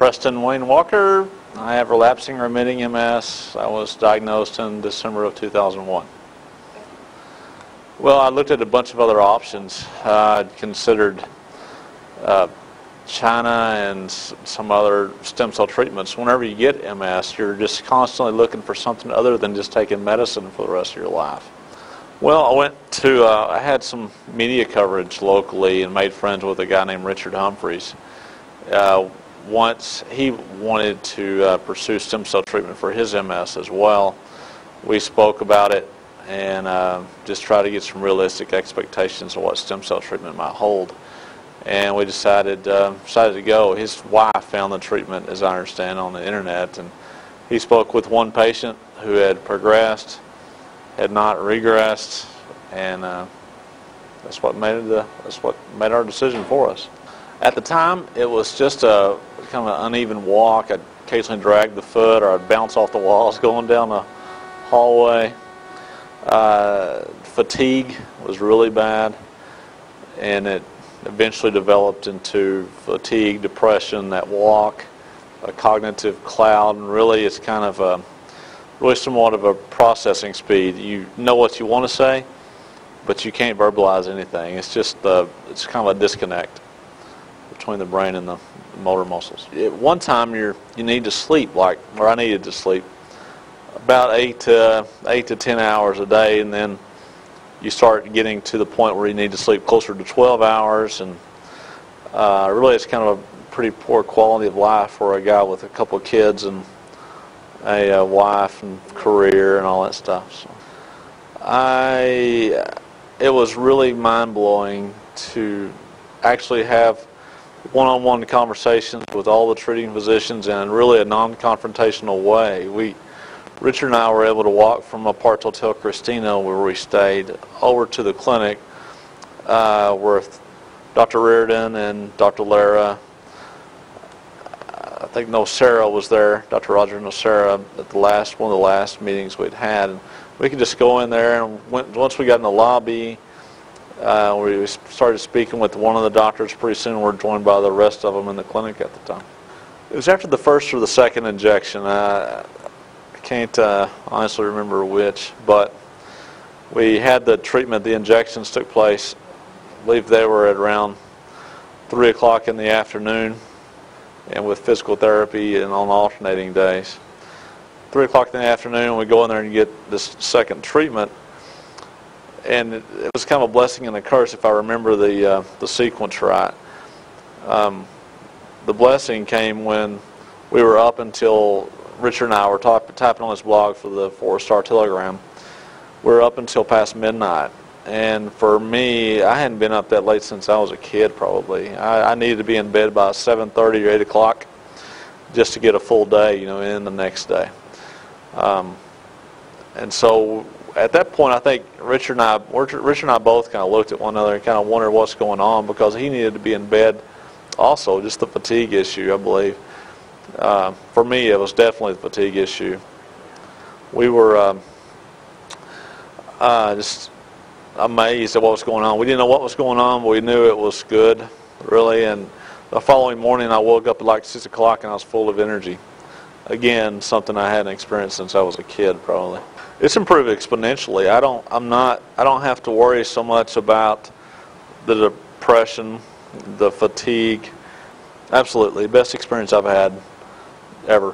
Preston Wayne Walker. I have relapsing remitting MS. I was diagnosed in December of 2001. Well, I looked at a bunch of other options. I'd considered China and some other stem cell treatments. Whenever you get MS, you're just constantly looking for something other than just taking medicine for the rest of your life. Well, I had some media coverage locally and made friends with a guy named Richard Humphreys. Once he wanted to pursue stem cell treatment for his MS as well, we spoke about it and just try to get some realistic expectations of what stem cell treatment might hold. And we decided to go. His wife found the treatment, as I understand, on the internet, and he spoke with one patient who had progressed, had not regressed, and that's what made our decision for us. At the time, it was just a kind of an uneven walk. I'd occasionally drag the foot, or I'd bounce off the walls going down the hallway. Fatigue was really bad, and it eventually developed into fatigue, depression, that walk, a cognitive cloud, and really it's kind of really somewhat of a processing speed. You know what you want to say, but you can't verbalize anything. It's just it's kind of a disconnect between the brain and the motor muscles. At one time you need to sleep, or I needed to sleep, about 8 to 10 hours a day, and then you start getting to the point where you need to sleep closer to 12 hours, and really it's kind of a pretty poor quality of life for a guy with a couple of kids and a wife and career and all that stuff. So it was really mind-blowing to actually have one-on-one conversations with all the treating physicians in really a non-confrontational way. Richard and I were able to walk from Apart Hotel Christina, where we stayed, over to the clinic where Dr. Reardon and Dr. Lara, I think Nocera was there, Dr. Roger Nocera, at one of the last meetings we'd had. And we could just go in there, and once we got in the lobby, we started speaking with one of the doctors. Pretty soon we're joined by the rest of them in the clinic at the time. It was after the first or the second injection. I can't honestly remember which, but we had the treatment. The injections took place, I believe they were at around 3 o'clock in the afternoon, and with physical therapy and on alternating days. 3 o'clock in the afternoon, we go in there and get this second treatment, and it was kind of a blessing and a curse if I remember the sequence right. The blessing came when we were up until Richard and I were typing on his blog for the 4-Star Telegram. We were up until past midnight. And for me, I hadn't been up that late since I was a kid, probably. I needed to be in bed by 7:30 or 8 o'clock just to get a full day, in the next day. And so at that point, I think Richard and I both kind of looked at one another and kind of wondered what's going on, because he needed to be in bed also, just the fatigue issue, I believe. For me, it was definitely the fatigue issue. We were just amazed at what was going on. We didn't know what was going on, but we knew it was good, really. And the following morning, I woke up at like 6 o'clock, and I was full of energy. Again, something I hadn't experienced since I was a kid, probably. It's improved exponentially. I don't have to worry so much about the depression, the fatigue. Absolutely, best experience I've had ever.